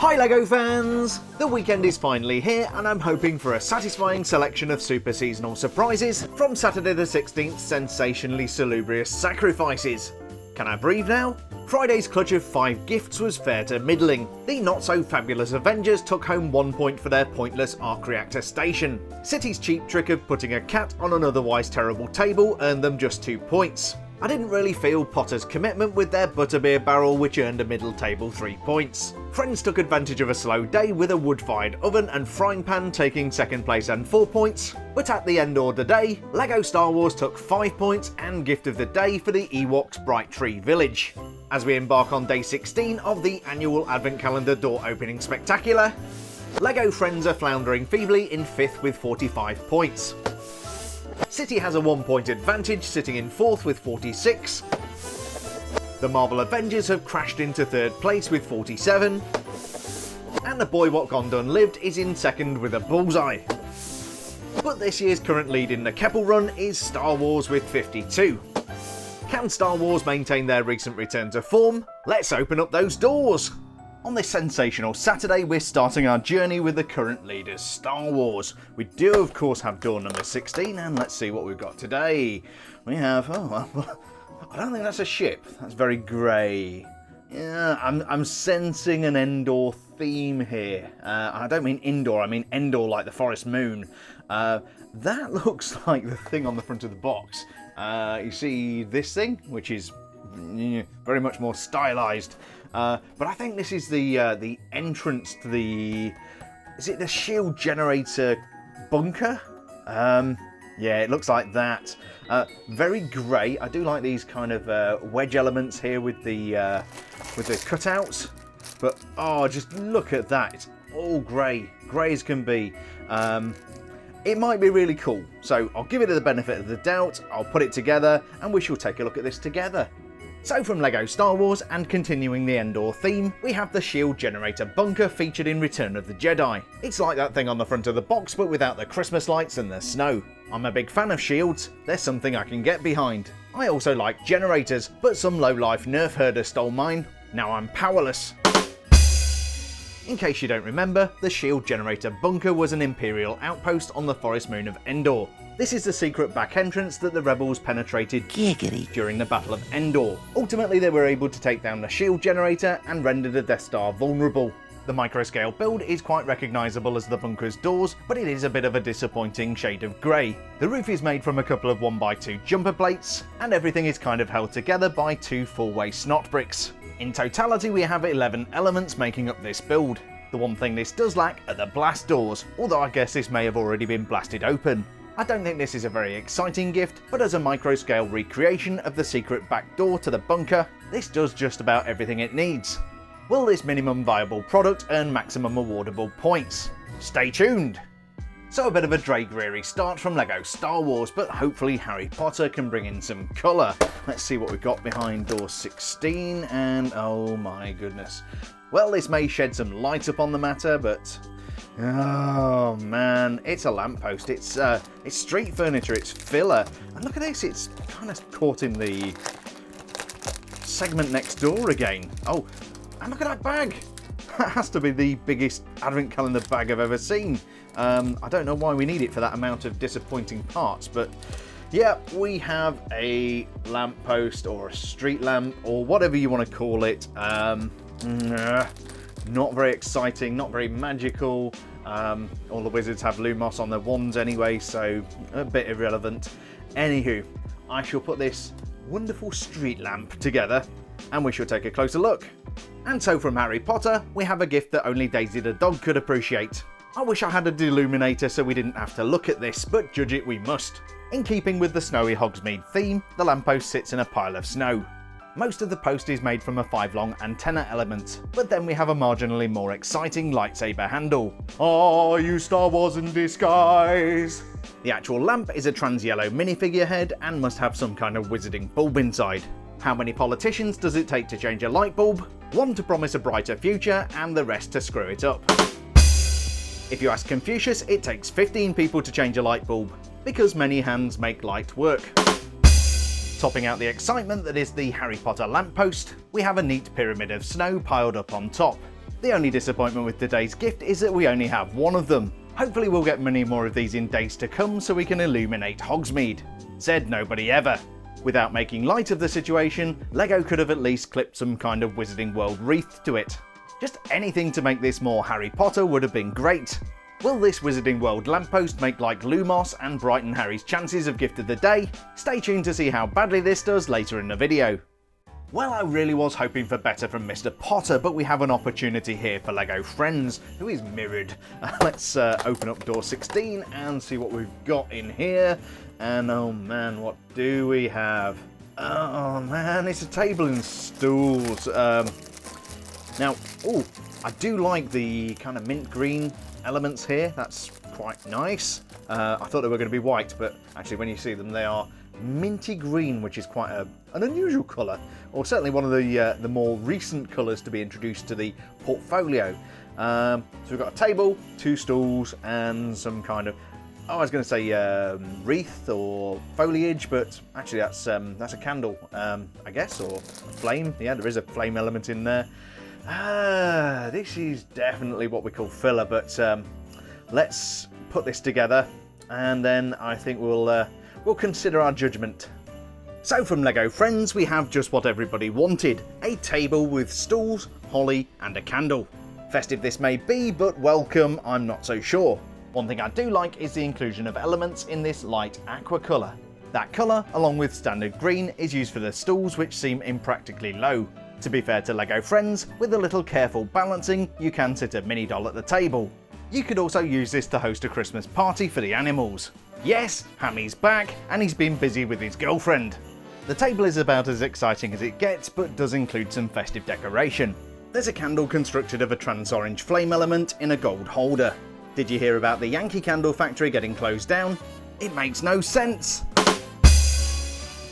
Hi LEGO fans! The weekend is finally here and I'm hoping for a satisfying selection of super seasonal surprises from Saturday the 16th's sensationally salubrious sacrifices. Can I breathe now? Friday's clutch of 5 gifts was fair to middling. The not-so-fabulous Avengers took home 1 point for their pointless arc reactor station. City's cheap trick of putting a cat on an otherwise terrible table earned them just 2 points. I didn't really feel Potter's commitment with their butterbeer barrel, which earned a middle table 3 points. Friends took advantage of a slow day with a wood-fired oven and frying pan taking 2nd place and 4 points, but at the end of the day, LEGO Star Wars took 5 points and gift of the day for the Ewoks Bright Tree Village. As we embark on day 16 of the annual Advent Calendar door opening spectacular, LEGO Friends are floundering feebly in 5th with 45 points. City has a 1 point advantage, sitting in 4th with 46. The Marvel Avengers have crashed into 3rd place with 47. And the Boy What Gone Done Lived is in 2nd with a bullseye. But this year's current lead in the Keppel run is Star Wars with 52. Can Star Wars maintain their recent return to form? Let's open up those doors! On this sensational Saturday, we're starting our journey with the current leaders, Star Wars. We do, of course, have door number 16, and let's see what we've got today. We have, I don't think that's a ship. That's very grey. Yeah, I'm sensing an Endor theme here. I don't mean indoor, I mean Endor like the forest moon. That looks like the thing on the front of the box. You see this thing, which is very much more stylized. But I think this is the entrance to the... Is it the shield generator bunker? Yeah, it looks like that. Very grey. I do like these kind of wedge elements here with the cutouts. But oh, just look at that. It's all grey. Grey as can be. It might be really cool. So I'll give it the benefit of the doubt. I'll put it together and we shall take a look at this together. So from LEGO Star Wars and continuing the Endor theme, we have the shield generator bunker featured in Return of the Jedi. It's like that thing on the front of the box but without the Christmas lights and the snow. I'm a big fan of shields, they're something I can get behind. I also like generators, but some low-life nerf herder stole mine. Now I'm powerless. In case you don't remember, the shield generator bunker was an Imperial outpost on the forest moon of Endor. This is the secret back entrance that the rebels penetrated during the Battle of Endor. Ultimately, they were able to take down the shield generator and render the Death Star vulnerable. The microscale build is quite recognisable as the bunker's doors, but it is a bit of a disappointing shade of grey. The roof is made from a couple of 1x2 jumper plates, and everything is kind of held together by 2 full-way snot bricks. In totality, we have 11 elements making up this build. The one thing this does lack are the blast doors, although I guess this may have already been blasted open. I don't think this is a very exciting gift, but as a micro-scale recreation of the secret back door to the bunker, this does just about everything it needs. Will this minimum viable product earn maximum awardable points? Stay tuned! So a bit of a Dre Greary start from LEGO Star Wars, but hopefully Harry Potter can bring in some colour. Let's see what we've got behind door 16, and oh my goodness. Well, this may shed some light upon the matter, but... oh man, it's a lamppost, it's street furniture, it's filler. And look at this, it's kind of caught in the segment next door again. Oh, and look at that bag! That has to be the biggest advent calendar bag I've ever seen. I don't know why we need it for that amount of disappointing parts, but yeah, we have a lamppost or a street lamp or whatever you want to call it. Not very exciting, not very magical. All the wizards have Lumos on their wands anyway, so a bit irrelevant. Anywho, I shall put this wonderful street lamp together and we shall take a closer look. And so from Harry Potter, we have a gift that only Daisy the dog could appreciate. I wish I had a deluminator so we didn't have to look at this, but judge it we must. In keeping with the snowy Hogsmeade theme, the lamppost sits in a pile of snow. Most of the post is made from a 5-long antenna element, but then we have a marginally more exciting lightsaber handle. Are you Star Wars in disguise? The actual lamp is a trans-yellow minifigure head and must have some kind of wizarding bulb inside. How many politicians does it take to change a light bulb? 1 to promise a brighter future and the rest to screw it up. If you ask Confucius, it takes 15 people to change a light bulb, because many hands make light work. Topping out the excitement that is the Harry Potter lamppost, we have a neat pyramid of snow piled up on top. The only disappointment with today's gift is that we only have one of them. Hopefully we'll get many more of these in days to come so we can illuminate Hogsmeade. Said nobody ever. Without making light of the situation, LEGO could have at least clipped some kind of Wizarding World wreath to it. Just anything to make this more Harry Potter would have been great. Will this Wizarding World lamppost make like Lumos and brighten Harry's chances of Gift of the Day? Stay tuned to see how badly this does later in the video. Well, I really was hoping for better from Mr. Potter, but we have an opportunity here for LEGO Friends, who is mirrored. Let's open up door 16 and see what we've got in here. And oh man, what do we have? Oh man, it's a table and stools. Now, I do like the kind of mint green elements here. That's quite nice. I thought they were going to be white, but actually when you see them, they are minty green, which is quite an unusual colour, or certainly one of the more recent colours to be introduced to the portfolio. So we've got a table, 2 stools, and some kind of, I was going to say wreath or foliage, but actually that's a candle, I guess, or a flame. Yeah, there is a flame element in there. This is definitely what we call filler, but let's put this together, and then I think we'll consider our judgment. So from LEGO Friends, we have just what everybody wanted: a table with stools, holly, and a candle. Festive this may be, but welcome, I'm not so sure. One thing I do like is the inclusion of elements in this light aqua colour. That colour, along with standard green, is used for the stools, which seem impractically low. To be fair to LEGO Friends, with a little careful balancing, you can sit a mini doll at the table. You could also use this to host a Christmas party for the animals. Yes, Hammy's back, and he's been busy with his girlfriend. The table is about as exciting as it gets, but does include some festive decoration. There's a candle constructed of a trans-orange flame element in a gold holder. Did you hear about the Yankee Candle factory getting closed down? It makes no sense!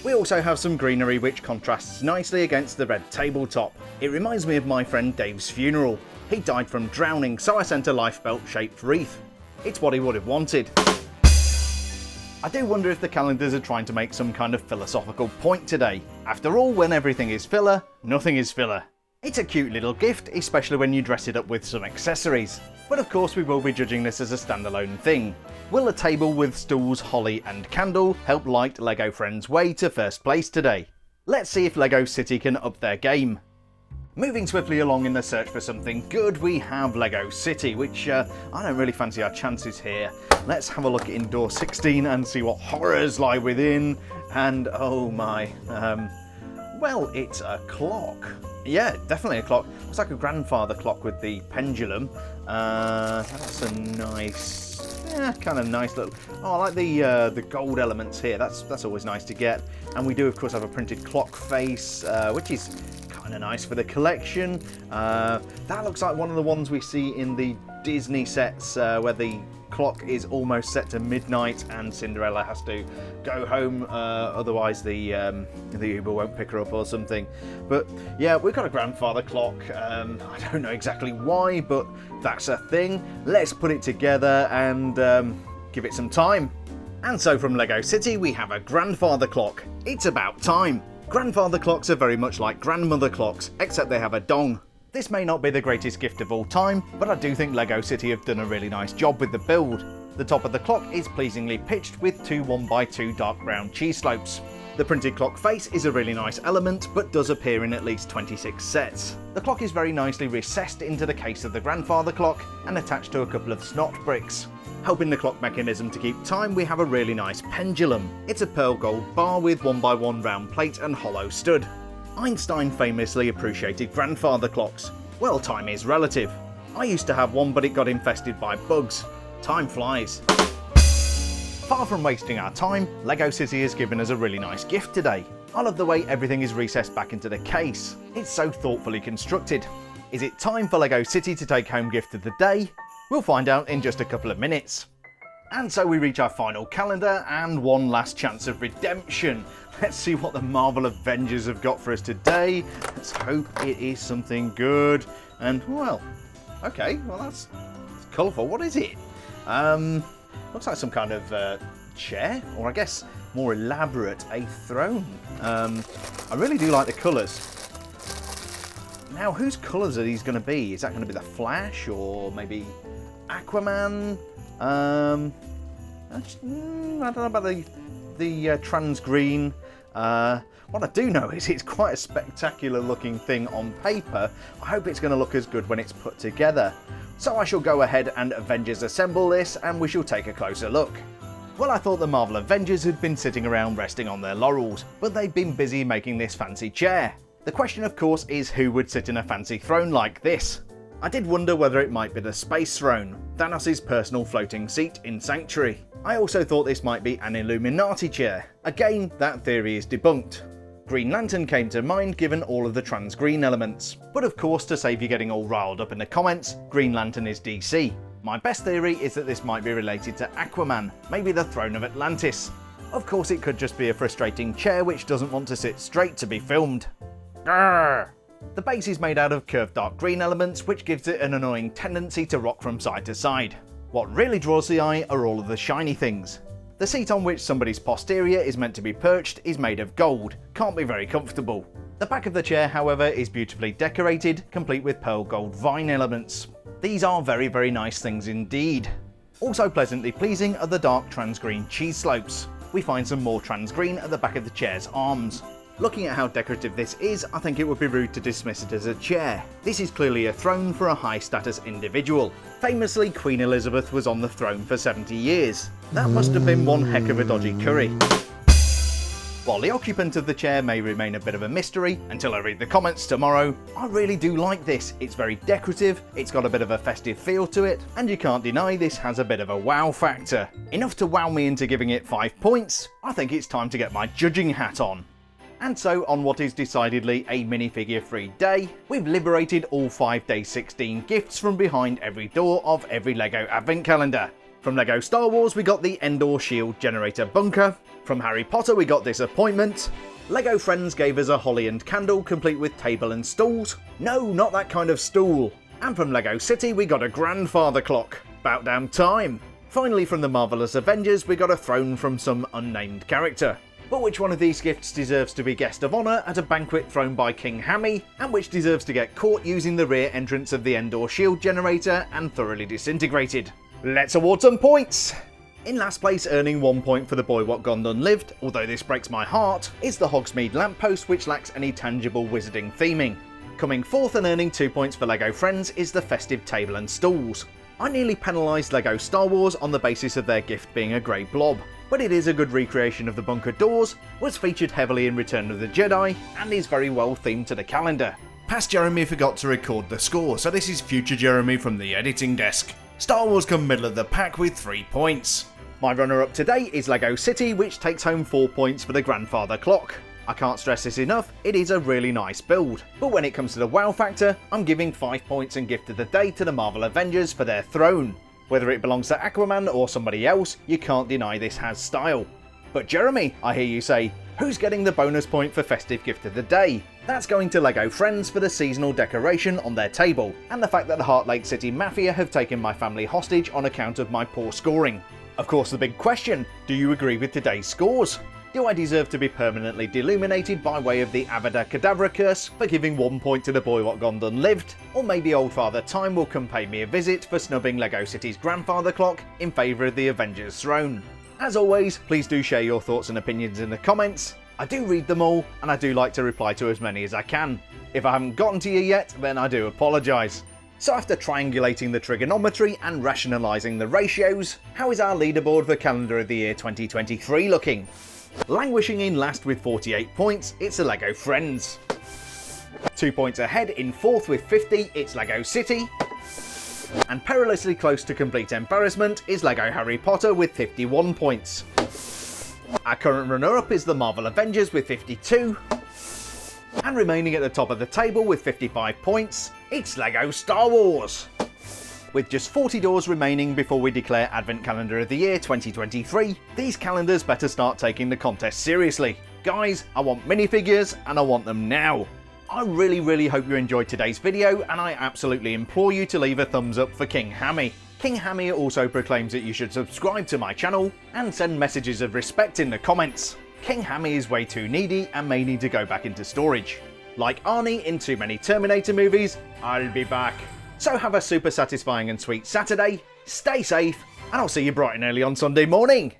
We also have some greenery which contrasts nicely against the red tabletop. It reminds me of my friend Dave's funeral. He died from drowning, so I sent a lifebelt-shaped wreath. It's what he would have wanted. I do wonder if the calendars are trying to make some kind of philosophical point today. After all, when everything is filler, nothing is filler. It's a cute little gift, especially when you dress it up with some accessories. But of course we will be judging this as a standalone thing. Will a table with stools, holly and candle help light LEGO Friends' way to first place today? Let's see if LEGO City can up their game. Moving swiftly along in the search for something good, we have LEGO City, which I don't really fancy our chances here. Let's have a look in door 16 and see what horrors lie within. And oh my, well, it's a clock. Yeah, definitely a clock. It's like a grandfather clock with the pendulum. That's a nice, kind of nice little. Oh, I like the gold elements here. That's always nice to get. And we do, of course, have a printed clock face, which is kind of nice for the collection. That looks like one of the ones we see in the Disney sets where the clock is almost set to midnight and Cinderella has to go home, otherwise the Uber won't pick her up or something. But yeah, we've got a grandfather clock. I don't know exactly why, but that's a thing. Let's put it together and give it some time. And so from LEGO City we have a grandfather clock. It's about time. Grandfather clocks are very much like grandmother clocks, except they have a dong. This may not be the greatest gift of all time, but I do think LEGO City have done a really nice job with the build. The top of the clock is pleasingly pitched with 2 1x2 dark brown cheese slopes. The printed clock face is a really nice element, but does appear in at least 26 sets. The clock is very nicely recessed into the case of the grandfather clock and attached to a couple of snot bricks. Helping the clock mechanism to keep time, we have a really nice pendulum. It's a pearl gold bar with 1x1 round plate and hollow stud. Einstein famously appreciated grandfather clocks. Well, time is relative. I used to have one, but it got infested by bugs. Time flies. Far from wasting our time, LEGO City has given us a really nice gift today. I love the way everything is recessed back into the case. It's so thoughtfully constructed. Is it time for LEGO City to take home gift of the day? We'll find out in just a couple of minutes. And so we reach our final calendar and one last chance of redemption. Let's see what the Marvel Avengers have got for us today. Let's hope it is something good. And, well, okay, well that's colourful. What is it? Looks like some kind of chair, or I guess more elaborate, a throne. I really do like the colours. Now, whose colours are these going to be? Is that going to be the Flash or maybe Aquaman? I don't know about the trans green. What I do know is it's quite a spectacular looking thing on paper. I hope it's going to look as good when it's put together. So I shall go ahead and Avengers assemble this, and we shall take a closer look. Well, I thought the Marvel Avengers had been sitting around resting on their laurels, but they've been busy making this fancy chair. The question of course is who would sit in a fancy throne like this? I did wonder whether it might be the Space Throne, Thanos' personal floating seat in Sanctuary. I also thought this might be an Illuminati chair. Again, that theory is debunked. Green Lantern came to mind given all of the trans green elements. But of course, to save you getting all riled up in the comments, Green Lantern is DC. My best theory is that this might be related to Aquaman, maybe the Throne of Atlantis. Of course, it could just be a frustrating chair which doesn't want to sit straight to be filmed. Grrr. The base is made out of curved dark green elements, which gives it an annoying tendency to rock from side to side. What really draws the eye are all of the shiny things. The seat on which somebody's posterior is meant to be perched is made of gold, can't be very comfortable. The back of the chair, however, is beautifully decorated, complete with pearl gold vine elements. These are very, very nice things indeed. Also pleasantly pleasing are the dark trans green cheese slopes. We find some more trans green at the back of the chair's arms. Looking at how decorative this is, I think it would be rude to dismiss it as a chair. This is clearly a throne for a high status individual. Famously, Queen Elizabeth was on the throne for 70 years. That must have been one heck of a dodgy curry. While the occupant of the chair may remain a bit of a mystery until I read the comments tomorrow, I really do like this. It's very decorative, it's got a bit of a festive feel to it, and you can't deny this has a bit of a wow factor. Enough to wow me into giving it 5 points. I think it's time to get my judging hat on. And so, on what is decidedly a minifigure-free day, we've liberated all 5 day 16 gifts from behind every door of every LEGO advent calendar. From LEGO Star Wars we got the Endor Shield Generator Bunker, from Harry Potter we got Disappointment, LEGO Friends gave us a Holly and Candle complete with table and stools, no, not that kind of stool, and from LEGO City we got a Grandfather Clock, about damn time. Finally from the Marvelous Avengers we got a throne from some unnamed character. But which one of these gifts deserves to be guest of honour at a banquet thrown by King Hammy, and which deserves to get caught using the rear entrance of the Endor Shield Generator and thoroughly disintegrated? Let's award some points! In last place, earning 1 point for the Boy What Gone Done Lived, although this breaks my heart, is the Hogsmeade lamppost, which lacks any tangible wizarding theming. Coming fourth and earning 2 points for LEGO Friends is the festive table and stools. I nearly penalised LEGO Star Wars on the basis of their gift being a grey blob, but it is a good recreation of the bunker doors, was featured heavily in Return of the Jedi, and is very well themed to the calendar. Past Jeremy forgot to record the score, so this is future Jeremy from the editing desk. Star Wars come middle of the pack with 3 points. My runner-up today is LEGO City, which takes home 4 points for the Grandfather Clock. I can't stress this enough, it is a really nice build. But when it comes to the wow factor, I'm giving 5 points and gift of the day to the Marvel Avengers for their throne. Whether it belongs to Aquaman or somebody else, you can't deny this has style. But Jeremy, I hear you say, who's getting the bonus point for festive gift of the day? That's going to LEGO Friends for the seasonal decoration on their table, and the fact that the Heart Lake City Mafia have taken my family hostage on account of my poor scoring. Of course, the big question, do you agree with today's scores? Do I deserve to be permanently deluminated by way of the Avada Kedavra curse for giving 1 point to the Boy What Gone Done Lived? Or maybe Old Father Time will come pay me a visit for snubbing LEGO City's Grandfather Clock in favour of the Avengers throne? As always, please do share your thoughts and opinions in the comments. I do read them all, and I do like to reply to as many as I can. If I haven't gotten to you yet, then I do apologise. So after triangulating the trigonometry and rationalising the ratios, how is our leaderboard for calendar of the year 2023 looking? Languishing in last with 48 points, it's the LEGO Friends. 2 points ahead in fourth with 50, it's LEGO City. And perilously close to complete embarrassment is LEGO Harry Potter with 51 points. Our current runner-up is the Marvel Avengers with 52. And remaining at the top of the table with 55 points, it's LEGO Star Wars. With just 40 doors remaining before we declare Advent Calendar of the Year 2023, these calendars better start taking the contest seriously. Guys, I want minifigures and I want them now. I really hope you enjoyed today's video, and I absolutely implore you to leave a thumbs up for King Hammy. King Hammy also proclaims that you should subscribe to my channel and send messages of respect in the comments. King Hammy is way too needy and may need to go back into storage. Like Arnie in too many Terminator movies, I'll be back. So have a super satisfying and sweet Saturday, stay safe, and I'll see you bright and early on Sunday morning.